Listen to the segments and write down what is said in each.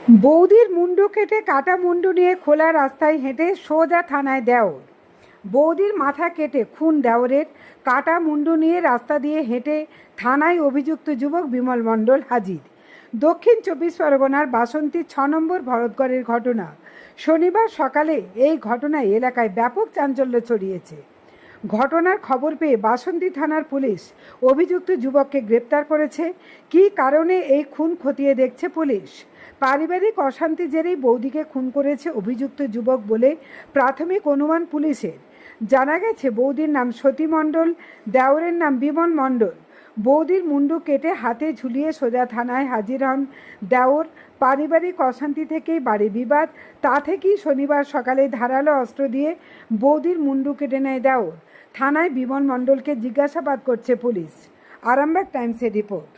বৌদির মুন্ডু কেটে কাটা মুন্ডু নিয়ে খোলা রাস্তায় হেঁটে সোজা থানায় দেওর। বৌদির মাথা কেটে খুন দেওরের, কাটা মুন্ডু নিয়ে রাস্তা দিয়ে হেঁটে থানায় অভিযুক্ত যুবক বিমল মণ্ডল হাজির। দক্ষিণ 24 পরগনার বাসন্তী 6 নম্বর ভরতগড়ের ঘটনা। শনিবার সকালে এই ঘটনায় এলাকায় ব্যাপক চাঞ্চল্য ছড়িয়েছে। ঘটনার খবর পেয়ে বাসন্তী থানার পুলিশ অভিযুক্ত যুবককে গ্রেপ্তার করেছে। কী কারণে এই খুন খতিয়ে দেখছে পুলিশ। পারিবারিক অশান্তি জেরেই বৌদিকে খুন করেছে অভিযুক্ত যুবক বলে প্রাথমিক অনুমান পুলিশের। জানা গেছে বৌদির নাম সতী মণ্ডল, দেওরের নাম বিমল মণ্ডল। বৌদির মুন্ডু কেটে হাতে ঝুলিয়ে সোজা থানায় হাজির হন দেওর। পারিবারিক অশান্তি থেকেই বাড়ি বিবাদ। তা থেকেই শনিবার সকালে ধারালো অস্ত্র দিয়ে বৌদির মুন্ডু কেটে নেয় দেওর। থানায় বিমল মণ্ডলকে জিজ্ঞাসাবাদ করছে পুলিশ। আরামবাগ টাইমসের রিপোর্ট।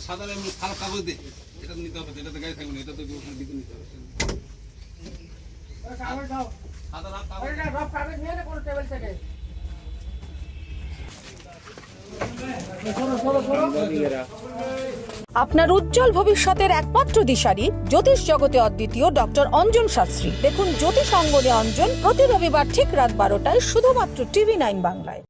সাদা খারাপ কাগজ দে, এটা নিতে হবে, এটা তো গাড়ি থাকবে না, এটা তো দিকে নিতে হবে। আপনার উজ্জ্বল ভবিষ্যতের একমাত্র দিশারি জ্যোতিষ জগতে অদ্বিতীয় ডক্টর অঞ্জন শাস্ত্রী। দেখুন জ্যোতিষ অঙ্গনে অঞ্জন প্রতি রবিবার ঠিক রাত 12টায় শুধুমাত্র TV9 বাংলায়।